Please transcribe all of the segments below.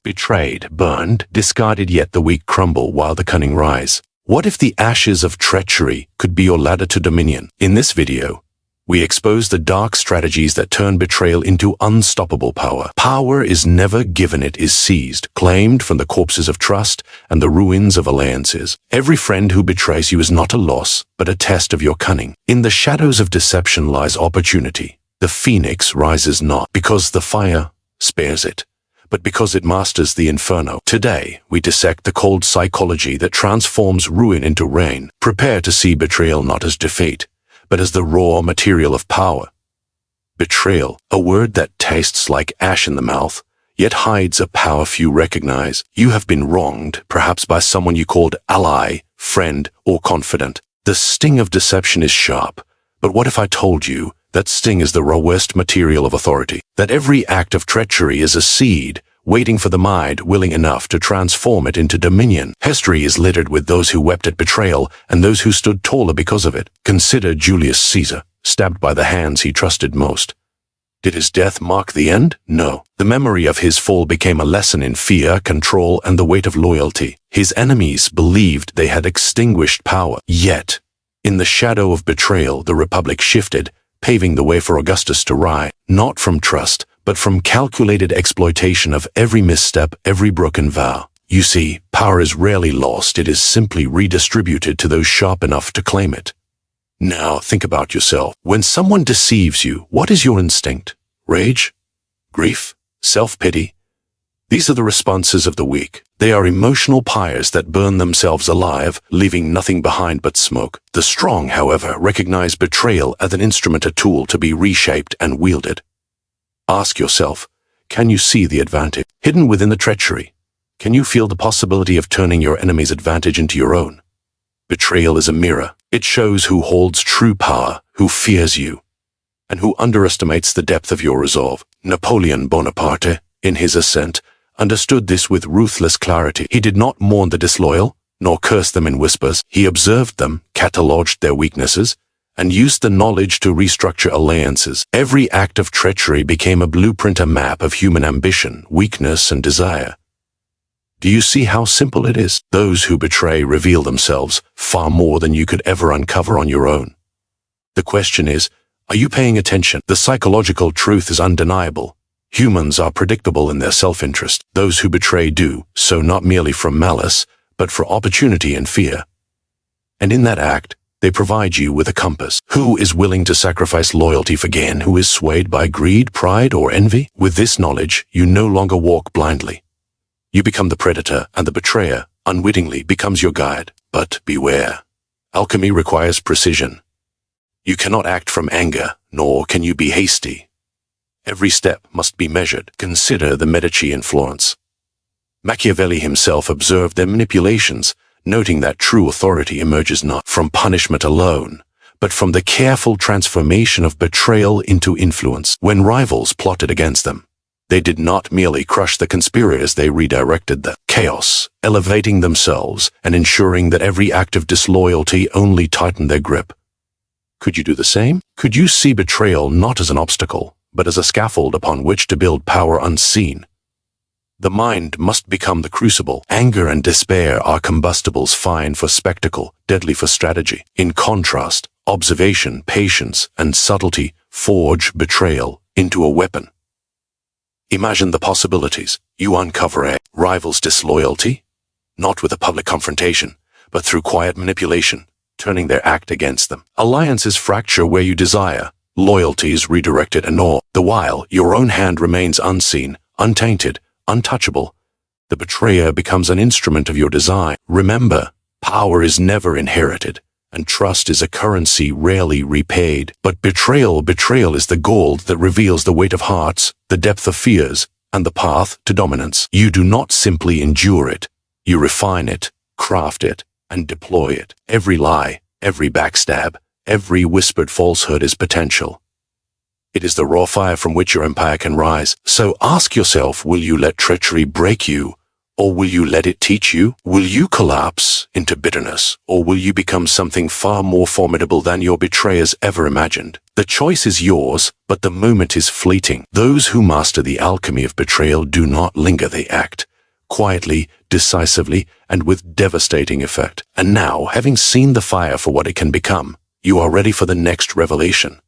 Betrayed, burned, discarded, yet the weak crumble while the cunning rise. What if the ashes of treachery could be your ladder to dominion? In this video, we expose the dark strategies that turn betrayal into unstoppable power. Power is never given, it is seized, claimed from the corpses of trust and the ruins of alliances. Every friend who betrays you is not a loss, but a test of your cunning. In the shadows of deception lies opportunity. The phoenix rises not because the fire spares it, but because it masters the inferno. Today, we dissect the cold psychology that transforms ruin into rain. Prepare to see betrayal not as defeat, but as the raw material of power. Betrayal, a word that tastes like ash in the mouth, yet hides a power few recognize. You have been wronged, perhaps by someone you called ally, friend, or confidant. The sting of deception is sharp, but what if I told you that sting is the rawest material of authority? That every act of treachery is a seed, waiting for the mind willing enough to transform it into dominion. History is littered with those who wept at betrayal and those who stood taller because of it. Consider Julius Caesar, stabbed by the hands he trusted most. Did his death mark the end? No. The memory of his fall became a lesson in fear, control, and the weight of loyalty. His enemies believed they had extinguished power. Yet, in the shadow of betrayal, the Republic shifted, paving the way for Augustus to rise, not from trust, but from calculated exploitation of every misstep, every broken vow. You see, power is rarely lost, it is simply redistributed to those sharp enough to claim it. Now think about yourself. When someone deceives you, what is your instinct? Rage? Grief? Self-pity? These are the responses of the weak. They are emotional pyres that burn themselves alive, leaving nothing behind but smoke. The strong, however, recognize betrayal as an instrument, a tool to be reshaped and wielded. Ask yourself, can you see the advantage hidden within the treachery? Can you feel the possibility of turning your enemy's advantage into your own? Betrayal is a mirror. It shows who holds true power, who fears you, and who underestimates the depth of your resolve. Napoleon Bonaparte, in his ascent, understood this with ruthless clarity. He did not mourn the disloyal, nor curse them in whispers. He observed them, catalogued their weaknesses, and used the knowledge to restructure alliances. Every act of treachery became a blueprint, a map of human ambition, weakness, and desire. Do you see how simple it is? Those who betray reveal themselves far more than you could ever uncover on your own. The question is, are you paying attention? The psychological truth is undeniable. Humans are predictable in their self-interest. Those who betray do so not merely from malice, but for opportunity and fear. And in that act, they provide you with a compass. Who is willing to sacrifice loyalty for gain? Who is swayed by greed, pride, or envy? With this knowledge, you no longer walk blindly. You become the predator, and the betrayer, unwittingly, becomes your guide. But beware. Alchemy requires precision. You cannot act from anger, nor can you be hasty. Every step must be measured. Consider the Medici in Florence. Machiavelli himself observed their manipulations, noting that true authority emerges not from punishment alone, but from the careful transformation of betrayal into influence. When rivals plotted against them, they did not merely crush the conspirators, they redirected the chaos, elevating themselves and ensuring that every act of disloyalty only tightened their grip. Could you do the same? Could you see betrayal not as an obstacle, but as a scaffold upon which to build power unseen? The mind must become the crucible. Anger and despair are combustibles fine for spectacle, deadly for strategy. In contrast, observation, patience, and subtlety forge betrayal into a weapon. Imagine the possibilities. You uncover a rival's disloyalty, not with a public confrontation, but through quiet manipulation, turning their act against them. Alliances fracture where you desire. Loyalty is redirected, and all the while your own hand remains unseen, untainted, untouchable. The betrayer becomes an instrument of your design. Remember, power is never inherited, and trust is a currency rarely repaid. But betrayal is the gold that reveals the weight of hearts, the depth of fears, and the path to dominance. You do not simply endure it. You refine it, craft it, and deploy it. Every lie, every backstab, every whispered falsehood is potential. It is the raw fire from which your empire can rise. So ask yourself, will you let treachery break you, or will you let it teach you? Will you collapse into bitterness, or will you become something far more formidable than your betrayers ever imagined? The choice is yours, but the moment is fleeting. Those who master the alchemy of betrayal do not linger, they act. quietly, decisively, and with devastating effect. And now, having seen the fire for what it can become, you are ready for the next revelation.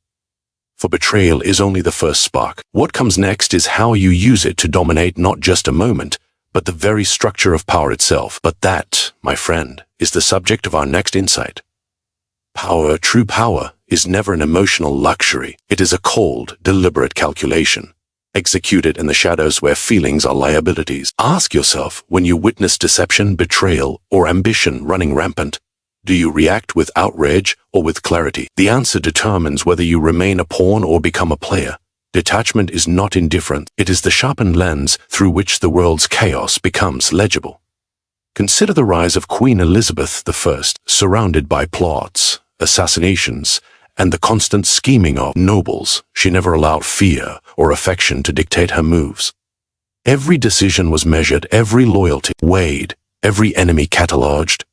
For betrayal is only the first spark. What comes next is how you use it to dominate not just a moment, but the very structure of power itself. But that, my friend, is the subject of our next insight. Power, true power, is never an emotional luxury. It is a cold, deliberate calculation, executed in the shadows where feelings are liabilities. Ask yourself, when you witness deception, betrayal, or ambition running rampant, do you react with outrage or with clarity? The answer determines whether you remain a pawn or become a player. Detachment is not indifferent. It is the sharpened lens through which the world's chaos becomes legible. Consider the rise of Queen Elizabeth I, surrounded by plots, assassinations, and the constant scheming of nobles. She never allowed fear or affection to dictate her moves. Every decision was measured, every loyalty weighed, every enemy catalogued.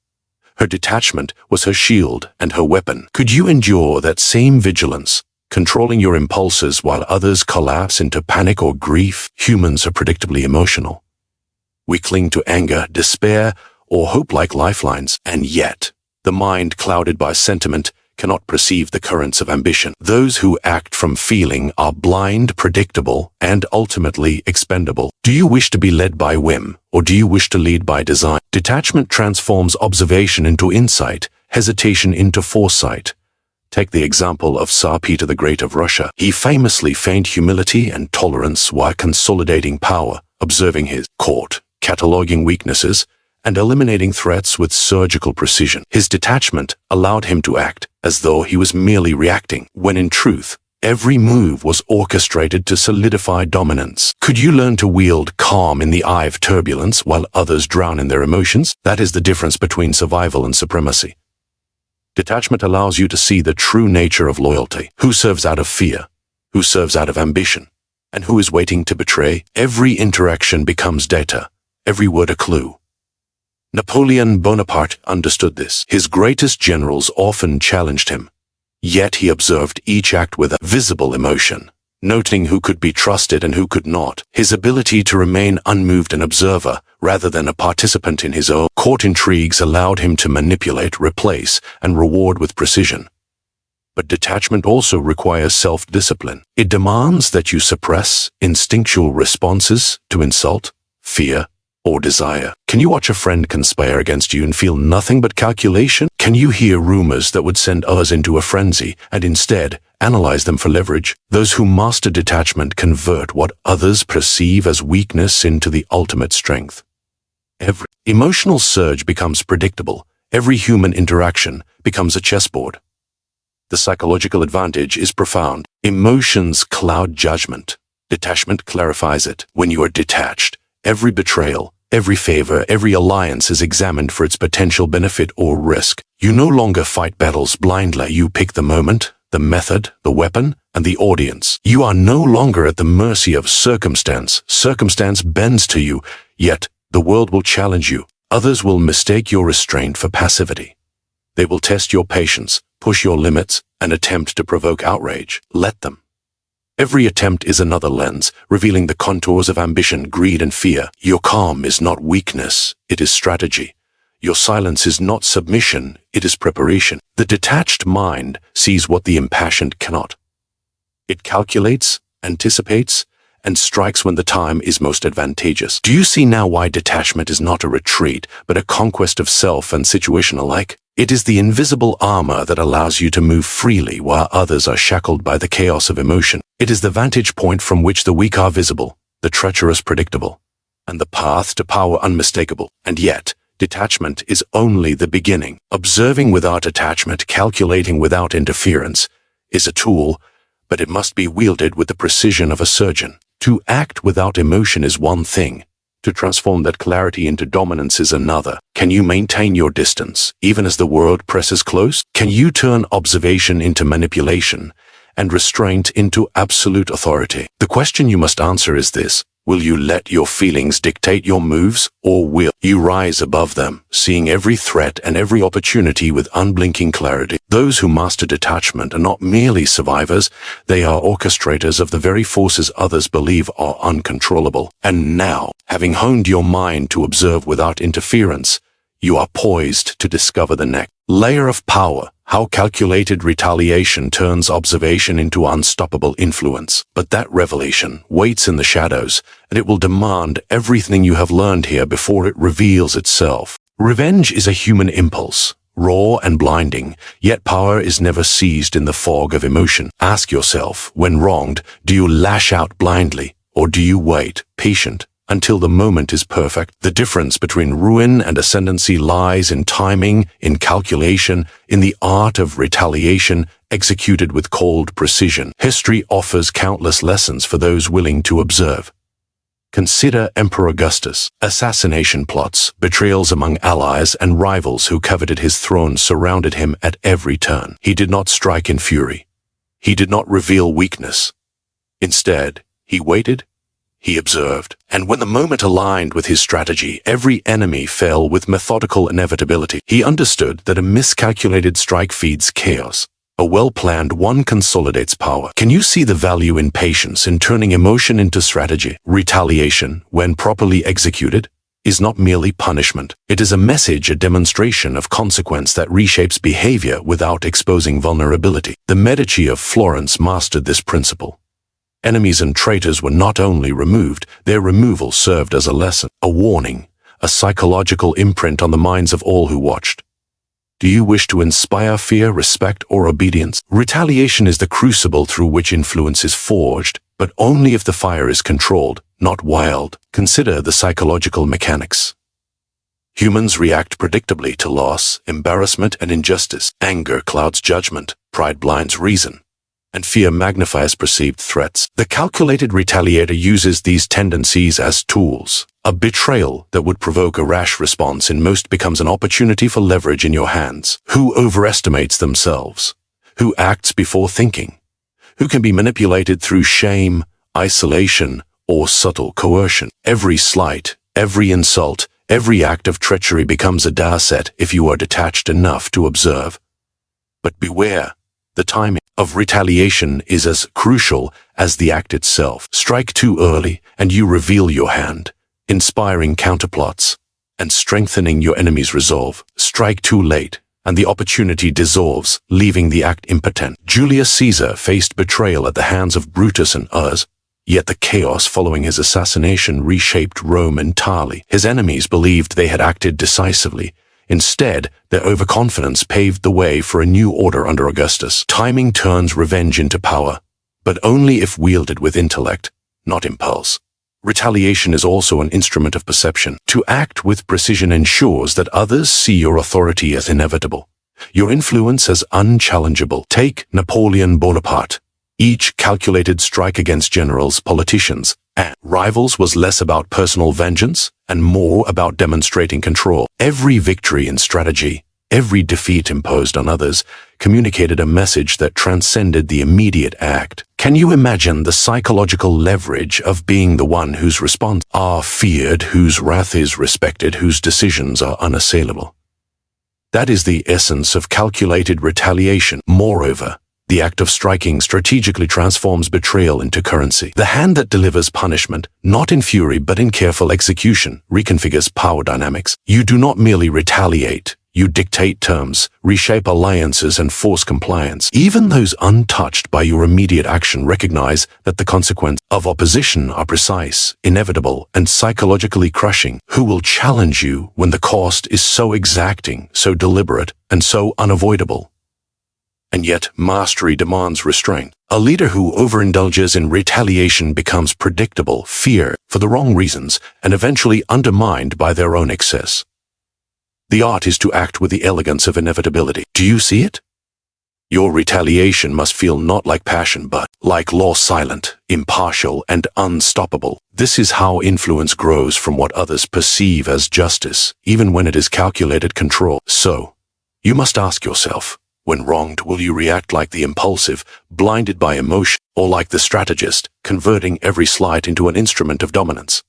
Her detachment was her shield and her weapon. Could you endure that same vigilance, controlling your impulses while others collapse into panic or grief? Humans are predictably emotional. We cling to anger, despair, or hope like lifelines, and yet, the mind clouded by sentiment cannot perceive the currents of ambition. Those who act from feeling are blind, predictable, and ultimately expendable. Do you wish to be led by whim, or do you wish to lead by design? Detachment transforms observation into insight, hesitation into foresight. Take the example of Tsar Peter the Great of Russia. He famously feigned humility and tolerance while consolidating power, observing his court, cataloging weaknesses, and eliminating threats with surgical precision. His detachment allowed him to act as though he was merely reacting, when in truth, every move was orchestrated to solidify dominance. Could you learn to wield calm in the eye of turbulence while others drown in their emotions? That is the difference between survival and supremacy. Detachment allows you to see the true nature of loyalty. Who serves out of fear? Who serves out of ambition? And who is waiting to betray? Every interaction becomes data, every word a clue. Napoleon Bonaparte understood this. His greatest generals often challenged him, yet he observed each act with a visible emotion, noting who could be trusted and who could not. His ability to remain unmoved an observer rather than a participant in his own court intrigues allowed him to manipulate, replace, and reward with precision. But detachment also requires self-discipline. It demands that you suppress instinctual responses to insult, fear, or desire. Can you watch a friend conspire against you and feel nothing but calculation? Can you hear rumors that would send others into a frenzy and instead analyze them for leverage? Those who master detachment convert what others perceive as weakness into the ultimate strength. Every emotional surge becomes predictable. Every human interaction becomes a chessboard. The psychological advantage is profound. Emotions cloud judgment. Detachment clarifies it. When you are detached, every betrayal, every favor, every alliance is examined for its potential benefit or risk. You no longer fight battles blindly. You pick the moment, the method, the weapon, and the audience. You are no longer at the mercy of circumstance. Circumstance bends to you, yet the world will challenge you. Others will mistake your restraint for passivity. They will test your patience, push your limits, and attempt to provoke outrage. Let them. Every attempt is another lens, revealing the contours of ambition, greed, and fear. Your calm is not weakness, it is strategy. Your silence is not submission, it is preparation. The detached mind sees what the impassioned cannot. It calculates, anticipates, and strikes when the time is most advantageous. Do you see now why detachment is not a retreat, but a conquest of self and situation alike? It is the invisible armor that allows you to move freely while others are shackled by the chaos of emotion. It is the vantage point from which the weak are visible, the treacherous predictable, and the path to power unmistakable. And yet, detachment is only the beginning. Observing without attachment, calculating without interference, is a tool, but it must be wielded with the precision of a surgeon. To act without emotion is one thing. To transform that clarity into dominance is another. Can you maintain your distance, even as the world presses close? Can you turn observation into manipulation and restraint into absolute authority? The question you must answer is this: Will you let your feelings dictate your moves, or will you rise above them, seeing every threat and every opportunity with unblinking clarity? Those who master detachment are not merely survivors, they are orchestrators of the very forces others believe are uncontrollable. And now, having honed your mind to observe without interference, you are poised to discover the next layer of power, how calculated retaliation turns observation into unstoppable influence. But that revelation waits in the shadows, and it will demand everything you have learned here before it reveals itself. Revenge is a human impulse, raw and blinding, yet power is never seized in the fog of emotion. Ask yourself, when wronged, do you lash out blindly, or do you wait, patient, until the moment is perfect? The difference between ruin and ascendancy lies in timing, in calculation, in the art of retaliation executed with cold precision. History offers countless lessons for those willing to observe. Consider Emperor Augustus. Assassination plots, betrayals among allies and rivals who coveted his throne surrounded him at every turn. He did not strike in fury. He did not reveal weakness. Instead, he waited. He observed, and when the moment aligned with his strategy, every enemy fell with methodical inevitability. He understood that a miscalculated strike feeds chaos. A well-planned one consolidates power. Can you see the value in patience, in turning emotion into strategy? Retaliation, when properly executed, is not merely punishment. It is a message, a demonstration of consequence that reshapes behavior without exposing vulnerability. The Medici of Florence mastered this principle. Enemies and traitors were not only removed, their removal served as a lesson, a warning, a psychological imprint on the minds of all who watched. Do you wish to inspire fear, respect, or obedience? Retaliation is the crucible through which influence is forged, but only if the fire is controlled, not wild. Consider the psychological mechanics. Humans react predictably to loss, embarrassment, and injustice. Anger clouds judgment, pride blinds reason, and fear magnifies perceived threats. The calculated retaliator uses these tendencies as tools. A betrayal that would provoke a rash response in most becomes an opportunity for leverage in your hands. Who overestimates themselves? Who acts before thinking? Who can be manipulated through shame, isolation, or subtle coercion? Every slight, every insult, every act of treachery becomes a dare set if you are detached enough to observe. But beware, the timing of retaliation is as crucial as the act itself. Strike too early, and you reveal your hand, inspiring counterplots and strengthening your enemy's resolve. Strike too late, and the opportunity dissolves, leaving the act impotent. Julius Caesar faced betrayal at the hands of Brutus and others, yet the chaos following his assassination reshaped Rome entirely. His enemies believed they had acted decisively. Instead, their overconfidence paved the way for a new order under Augustus. Timing turns revenge into power, but only if wielded with intellect, not impulse. Retaliation is also an instrument of perception. To act with precision ensures that others see your authority as inevitable, your influence as unchallengeable. Take Napoleon Bonaparte. Each calculated strike against generals, politicians, and rivals was less about personal vengeance and more about demonstrating control. Every victory in strategy, every defeat imposed on others, communicated a message that transcended the immediate act. Can you imagine the psychological leverage of being the one whose response are feared, whose wrath is respected, whose decisions are unassailable? That is the essence of calculated retaliation. Moreover, the act of striking strategically transforms betrayal into currency. The hand that delivers punishment, not in fury but in careful execution, reconfigures power dynamics. You do not merely retaliate, you dictate terms, reshape alliances, and force compliance. Even those untouched by your immediate action recognize that the consequences of opposition are precise, inevitable, and psychologically crushing. Who will challenge you when the cost is so exacting, so deliberate, and so unavoidable? And yet, mastery demands restraint. A leader who overindulges in retaliation becomes predictable, fear for the wrong reasons, and eventually undermined by their own excess. The art is to act with the elegance of inevitability. Do you see it? Your retaliation must feel not like passion but like law, silent, impartial, and unstoppable. This is how influence grows from what others perceive as justice, even when it is calculated control. So, you must ask yourself, When wronged, will you react like the impulsive, blinded by emotion, or like the strategist, converting every slight into an instrument of dominance?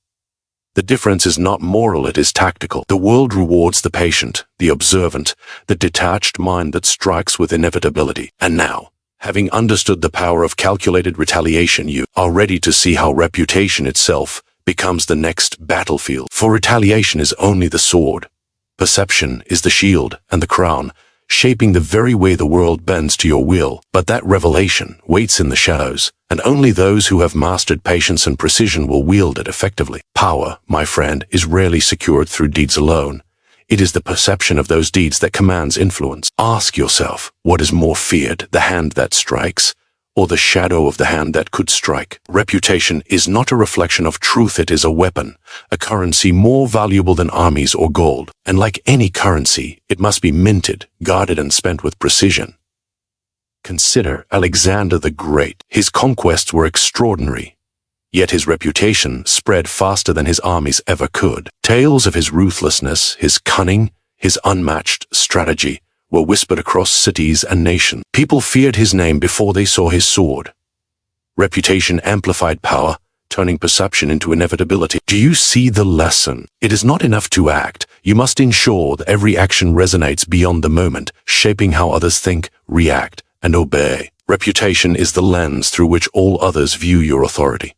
The difference is not moral, it is tactical. The world rewards the patient, the observant, the detached mind that strikes with inevitability. And now, having understood the power of calculated retaliation, you are ready to see how reputation itself becomes the next battlefield. For retaliation is only the sword. Perception is the shield and the crown, shaping the very way the world bends to your will. But that revelation waits in the shadows, and only those who have mastered patience and precision will wield it effectively. Power, my friend, is rarely secured through deeds alone. It is the perception of those deeds that commands influence. Ask yourself, what is more feared, the hand that strikes, or the shadow of the hand that could strike? Reputation is not a reflection of truth, it is a weapon, a currency more valuable than armies or gold. And like any currency, it must be minted, guarded, and spent with precision. Consider Alexander the Great. His conquests were extraordinary, yet his reputation spread faster than his armies ever could. Tales of his ruthlessness, his cunning, his unmatched strategy were whispered across cities and nations. People feared his name before they saw his sword. Reputation amplified power, turning perception into inevitability. Do you see the lesson? It is not enough to act. You must ensure that every action resonates beyond the moment, shaping how others think, react, and obey. Reputation is the lens through which all others view your authority.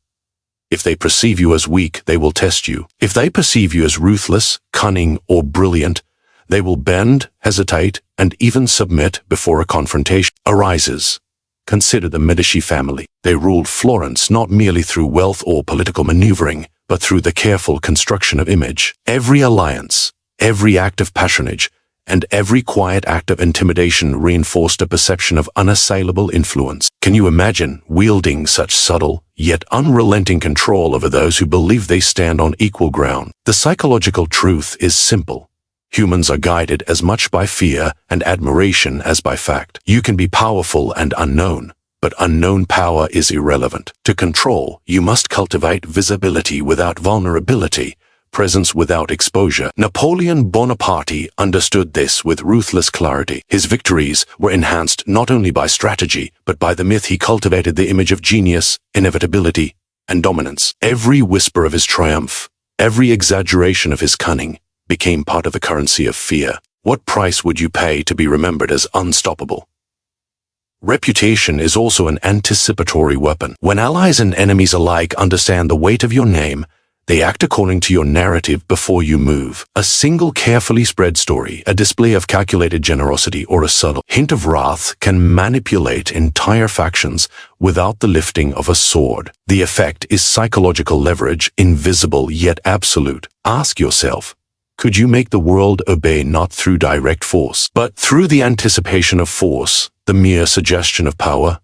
If they perceive you as weak, they will test you. If they perceive you as ruthless, cunning, or brilliant, they will bend, hesitate, and even submit before a confrontation arises. Consider the Medici family. They ruled Florence not merely through wealth or political maneuvering, but through the careful construction of image. Every alliance, every act of patronage, and every quiet act of intimidation reinforced a perception of unassailable influence. Can you imagine wielding such subtle, yet unrelenting control over those who believe they stand on equal ground? The psychological truth is simple. Humans are guided as much by fear and admiration as by fact. You can be powerful and unknown, but unknown power is irrelevant. To control, you must cultivate visibility without vulnerability, presence without exposure. Napoleon Bonaparte understood this with ruthless clarity. His victories were enhanced not only by strategy, but by the myth he cultivated, the image of genius, inevitability, and dominance. Every whisper of his triumph, every exaggeration of his cunning, became part of the currency of fear. What price would you pay to be remembered as unstoppable? Reputation is also an anticipatory weapon. When allies and enemies alike understand the weight of your name, they act according to your narrative before you move. A single carefully spread story, a display of calculated generosity, or a subtle hint of wrath can manipulate entire factions without the lifting of a sword. The effect is psychological leverage, invisible yet absolute. Ask yourself, could you make the world obey not through direct force, but through the anticipation of force, the mere suggestion of power?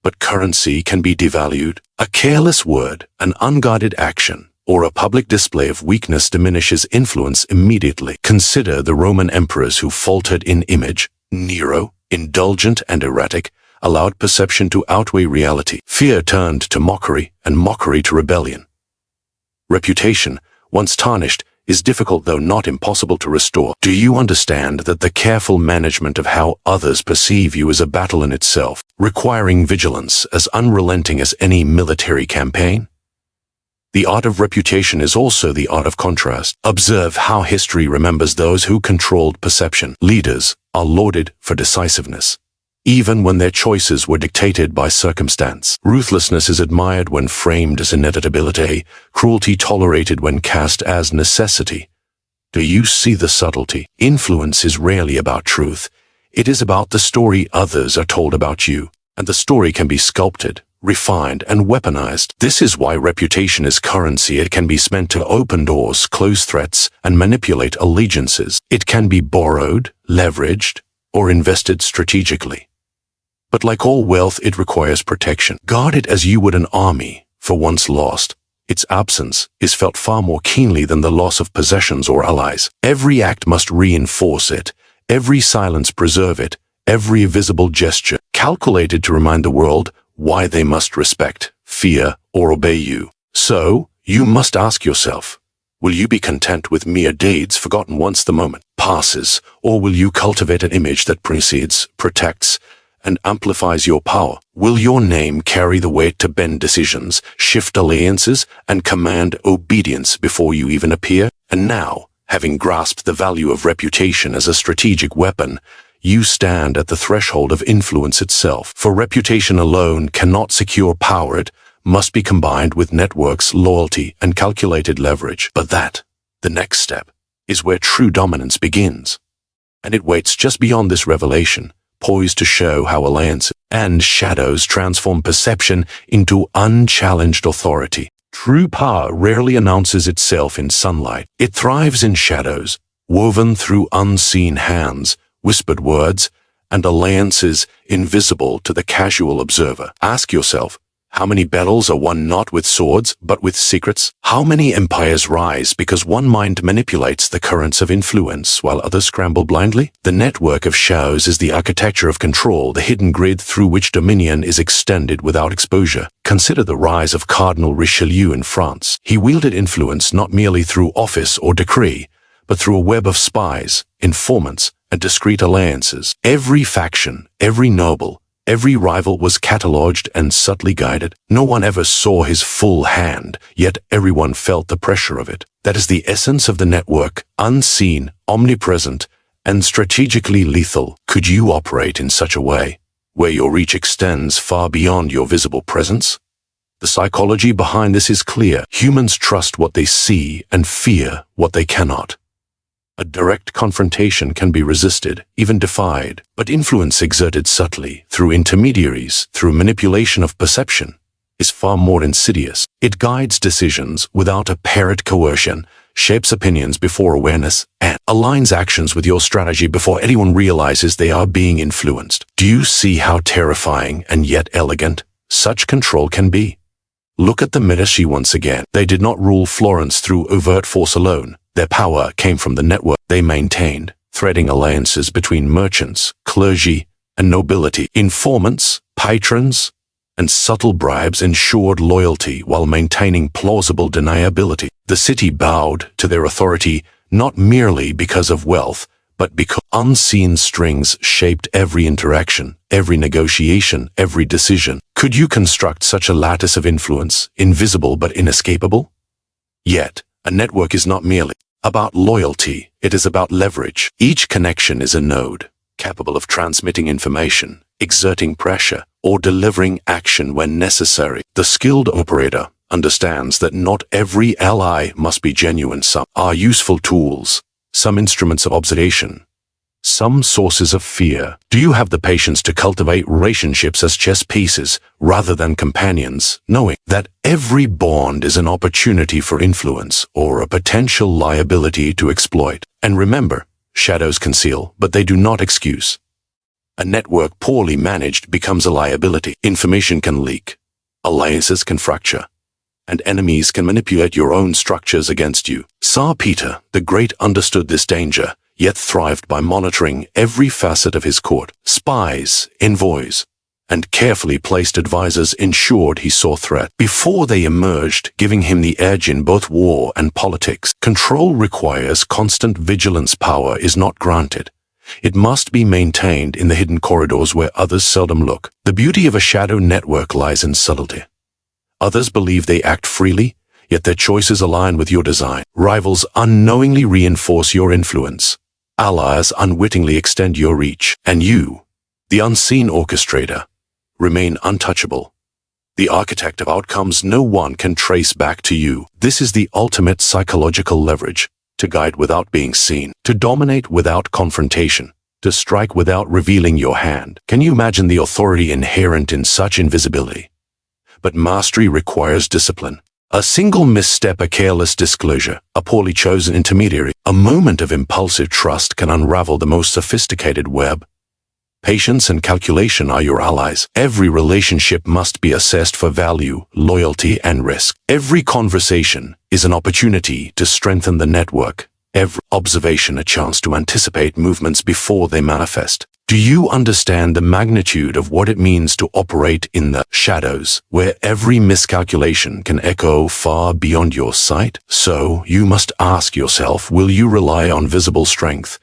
But currency can be devalued. A careless word, an unguarded action, or a public display of weakness diminishes influence immediately. Consider the Roman emperors who faltered in image. Nero, indulgent and erratic, allowed perception to outweigh reality. Fear turned to mockery, and mockery to rebellion. Reputation, once tarnished, is difficult though not impossible to restore. Do you understand that the careful management of how others perceive you is a battle in itself, requiring vigilance as unrelenting as any military campaign? The art of reputation is also the art of contrast. Observe how history remembers those who controlled perception. Leaders are lauded for decisiveness, even when their choices were dictated by circumstance. Ruthlessness is admired when framed as inevitability, cruelty tolerated when cast as necessity. Do you see the subtlety? Influence is rarely about truth. It is about the story others are told about you, and the story can be sculpted, refined, and weaponized. This is why reputation is currency. It can be spent to open doors, close threats, and manipulate allegiances. It can be borrowed, leveraged, or invested strategically. But like all wealth, it requires protection. Guard it as you would an army, for once lost, its absence is felt far more keenly than the loss of possessions or allies. Every act must reinforce it, every silence preserve it, every visible gesture calculated to remind the world why they must respect, fear, or obey you. So, you must ask yourself, will you be content with mere deeds forgotten once the moment? passes, or will you cultivate an image that precedes, protects, and amplifies your power? Will your name carry the weight to bend decisions, shift alliances, and command obedience before you even appear? And now, having grasped the value of reputation as a strategic weapon, you stand at the threshold of influence itself. For reputation alone cannot secure power. It must be combined with networks, loyalty, and calculated leverage. But that, the next step, is where true dominance begins. And it waits just beyond this revelation, poised to show how alliances and shadows transform perception into unchallenged authority. True power rarely announces itself in sunlight. It thrives in shadows, woven through unseen hands, whispered words, and alliances invisible to the casual observer. Ask yourself, how many battles are won not with swords, but with secrets? How many empires rise because one mind manipulates the currents of influence while others scramble blindly? The network of shadows is the architecture of control, the hidden grid through which dominion is extended without exposure. Consider the rise of Cardinal Richelieu in France. He wielded influence not merely through office or decree, but through a web of spies, informants, and discreet alliances. Every faction, every noble, every rival was catalogued and subtly guided. No one ever saw his full hand, yet everyone felt the pressure of it. That is the essence of the network, unseen, omnipresent, and strategically lethal. Could you operate in such a way, where your reach extends far beyond your visible presence? The psychology behind this is clear. Humans trust what they see and fear what they cannot. A direct confrontation can be resisted, even defied, but influence exerted subtly, through intermediaries, through manipulation of perception, is far more insidious. It guides decisions without apparent coercion, shapes opinions before awareness, and aligns actions with your strategy before anyone realizes they are being influenced. Do you see how terrifying and yet elegant such control can be? Look at the Medici once again. They did not rule Florence through overt force alone. Their power came from the network they maintained, threading alliances between merchants, clergy, and nobility. Informants, patrons, and subtle bribes ensured loyalty while maintaining plausible deniability. The city bowed to their authority not merely because of wealth, but because unseen strings shaped every interaction, every negotiation, every decision. Could you construct such a lattice of influence, invisible but inescapable? Yet, a network is not merely about loyalty, it is about leverage. Each connection is a node, capable of transmitting information, exerting pressure, or delivering action when necessary. The skilled operator understands that not every ally must be genuine. Some are useful tools, some instruments of observation, some sources of fear. Do you have the patience to cultivate relationships as chess pieces rather than companions, knowing that every bond is an opportunity for influence or a potential liability to exploit? And remember, shadows conceal, but they do not excuse. A network poorly managed becomes a liability. Information can leak, alliances can fracture, and enemies can manipulate your own structures against you. Tsar Peter the Great understood this danger, yet thrived by monitoring every facet of his court. Spies, envoys, and carefully placed advisors ensured he saw threat before they emerged, giving him the edge in both war and politics. Control requires constant vigilance. Power is not granted. It must be maintained in the hidden corridors where others seldom look. The beauty of a shadow network lies in subtlety. Others believe they act freely, yet their choices align with your design. Rivals unknowingly reinforce your influence. Allies unwittingly extend your reach, and you, the unseen orchestrator, remain untouchable. The architect of outcomes no one can trace back to you. This is the ultimate psychological leverage: to guide without being seen, to dominate without confrontation, to strike without revealing your hand. Can you imagine the authority inherent in such invisibility? But mastery requires discipline. A single misstep, a careless disclosure, a poorly chosen intermediary, a moment of impulsive trust can unravel the most sophisticated web. Patience and calculation are your allies. Every relationship must be assessed for value, loyalty, and risk. Every conversation is an opportunity to strengthen the network. Every observation a chance to anticipate movements before they manifest. Do you understand the magnitude of what it means to operate in the shadows, where every miscalculation can echo far beyond your sight? So, you must ask yourself, will you rely on visible strength,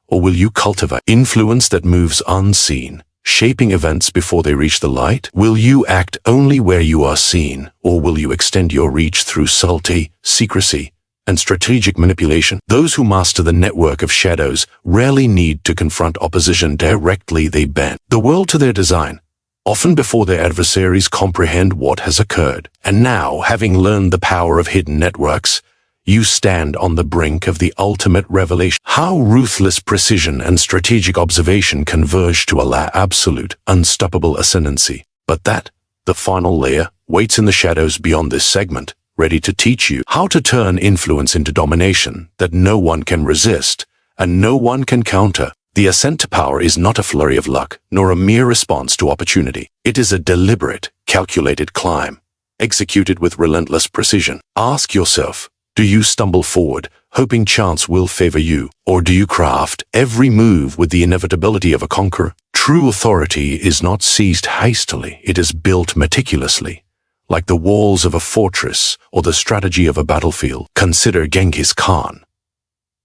or will you cultivate influence that moves unseen, shaping events before they reach the light? Will you act only where you are seen, or will you extend your reach through subtlety, secrecy, and strategic manipulation? Those who master the network of shadows rarely need to confront opposition directly. They bend the world to their design, often before their adversaries comprehend what has occurred. And now, having learned the power of hidden networks, you stand on the brink of the ultimate revelation. How ruthless precision and strategic observation converge to allow absolute, unstoppable ascendancy. But that, the final layer, waits in the shadows beyond this segment, ready to teach you how to turn influence into domination that no one can resist and no one can counter. The ascent to power is not a flurry of luck, nor a mere response to opportunity. It is a deliberate, calculated climb, executed with relentless precision. Ask yourself, do you stumble forward, hoping chance will favor you, or do you craft every move with the inevitability of a conqueror? True authority is not seized hastily, it is built meticulously, like the walls of a fortress or the strategy of a battlefield. Consider Genghis Khan.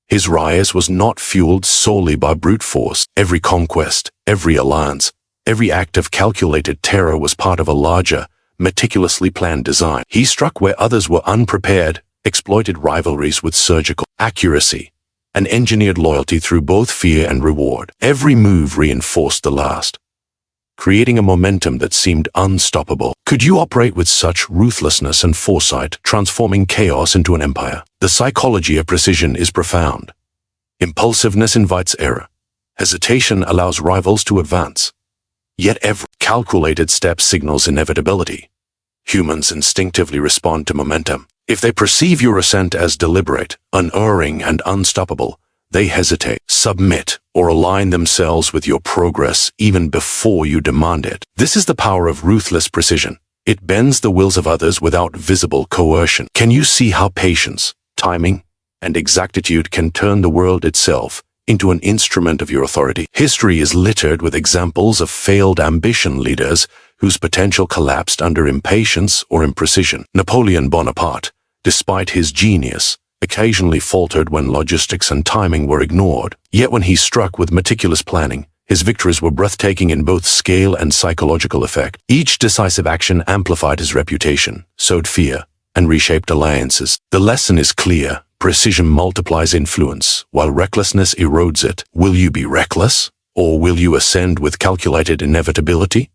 His rise was not fueled solely by brute force. Every conquest, every alliance, every act of calculated terror was part of a larger, meticulously planned design. He struck where others were unprepared, exploited rivalries with surgical accuracy, and engineered loyalty through both fear and reward. Every move reinforced the last, creating a momentum that seemed unstoppable. Could you operate with such ruthlessness and foresight, transforming chaos into an empire? The psychology of precision is profound. Impulsiveness invites error. Hesitation allows rivals to advance. Yet every calculated step signals inevitability. Humans instinctively respond to momentum. If they perceive your ascent as deliberate, unerring, and unstoppable, they hesitate, submit, or align themselves with your progress even before you demand it. This is the power of ruthless precision. It bends the wills of others without visible coercion. Can you see how patience, timing, and exactitude can turn the world itself into an instrument of your authority? History is littered with examples of failed ambition leaders whose potential collapsed under impatience or imprecision. Napoleon Bonaparte, despite his genius, occasionally faltered when logistics and timing were ignored. Yet when he struck with meticulous planning, his victories were breathtaking in both scale and psychological effect. Each decisive action amplified his reputation, sowed fear, and reshaped alliances. The lesson is clear. Precision multiplies influence, while recklessness erodes it. Will you be reckless, or will you ascend with calculated inevitability?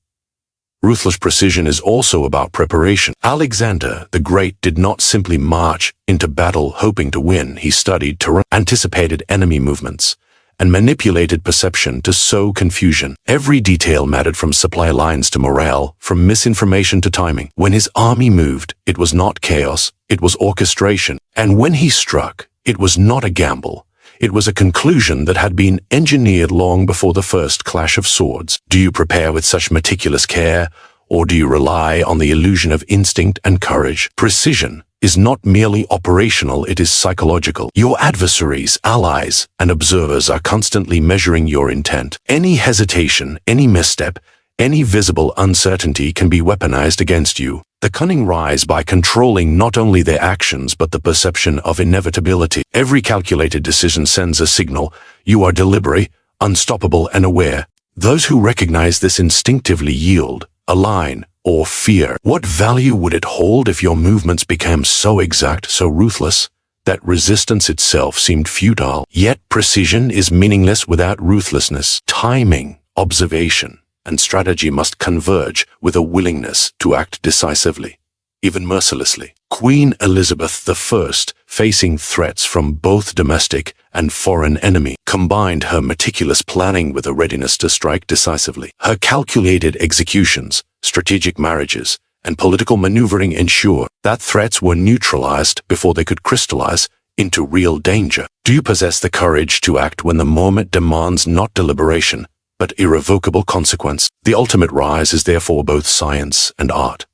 Ruthless precision is also about preparation. Alexander the Great did not simply march into battle hoping to win. He studied terrain, anticipated enemy movements, and manipulated perception to sow confusion. Every detail mattered, from supply lines to morale, from misinformation to timing. When his army moved, it was not chaos, it was orchestration. And when he struck, it was not a gamble. It was a conclusion that had been engineered long before the first clash of swords. Do you prepare with such meticulous care, or do you rely on the illusion of instinct and courage? Precision is not merely operational, it is psychological. Your adversaries, allies, and observers are constantly measuring your intent. Any hesitation, any misstep, any visible uncertainty can be weaponized against you. The cunning rise by controlling not only their actions but the perception of inevitability. Every calculated decision sends a signal. You are deliberate, unstoppable, and aware. Those who recognize this instinctively yield, align, or fear. What value would it hold if your movements became so exact, so ruthless, that resistance itself seemed futile? Yet precision is meaningless without ruthlessness. Timing, observation, and strategy must converge with a willingness to act decisively, even mercilessly. Queen Elizabeth I, facing threats from both domestic and foreign enemy, combined her meticulous planning with a readiness to strike decisively. Her calculated executions, strategic marriages, and political maneuvering ensure that threats were neutralized before they could crystallize into real danger. Do you possess the courage to act when the moment demands not deliberation, but irrevocable consequence? The ultimate rise is therefore both science and art.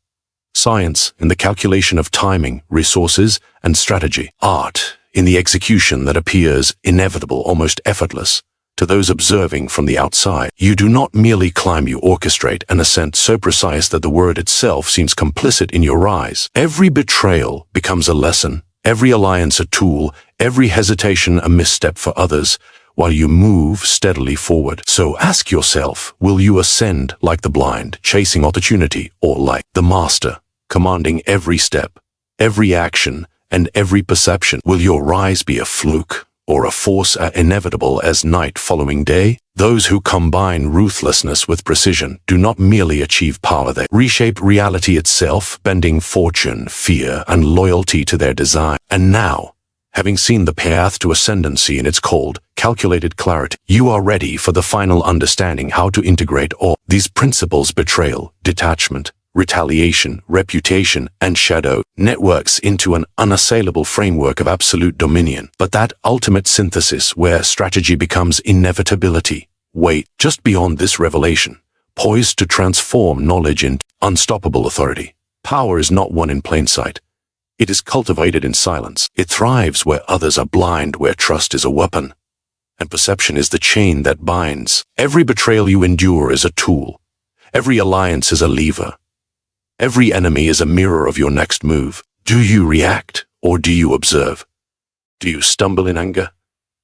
Science in the calculation of timing, resources, and strategy. Art in the execution that appears inevitable, almost effortless, to those observing from the outside. You do not merely climb, you orchestrate an ascent so precise that the word itself seems complicit in your rise. Every betrayal becomes a lesson, every alliance a tool, every hesitation a misstep for others. while you move steadily forward. So ask yourself, will you ascend like the blind, chasing opportunity, or like the master, commanding every step, every action, and every perception? Will your rise be a fluke, or a force as inevitable as night following day? Those who combine ruthlessness with precision do not merely achieve power, they reshape reality itself, bending fortune, fear, and loyalty to their design. And now, having seen the path to ascendancy in its cold, calculated clarity, you are ready for the final understanding how to integrate all these principles: betrayal, detachment, retaliation, reputation, and shadow networks into an unassailable framework of absolute dominion. But that ultimate synthesis where strategy becomes inevitability, wait, just beyond this revelation, poised to transform knowledge into unstoppable authority. Power is not won in plain sight. It is cultivated in silence. It thrives where others are blind, where trust is a weapon, and perception is the chain that binds. Every betrayal you endure is a tool. Every alliance is a lever. Every enemy is a mirror of your next move. Do you react, or do you observe? Do you stumble in anger,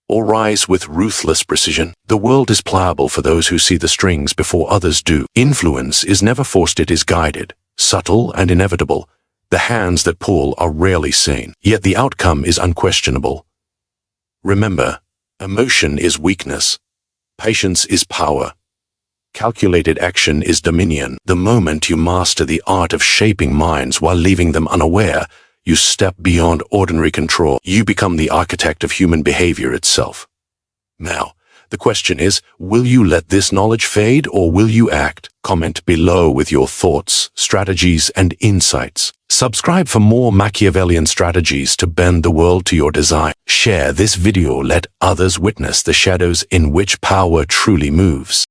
or rise with ruthless precision? The world is pliable for those who see the strings before others do. Influence is never forced, it is guided, subtle and inevitable. The hands that pull are rarely seen, yet the outcome is unquestionable. Remember, emotion is weakness. Patience is power. Calculated action is dominion. The moment you master the art of shaping minds while leaving them unaware, you step beyond ordinary control. You become the architect of human behavior itself. Now, the question is, will you let this knowledge fade, or will you act? Comment below with your thoughts, strategies, and insights. Subscribe for more Machiavellian strategies to bend the world to your design. Share this video, let others witness the shadows in which power truly moves.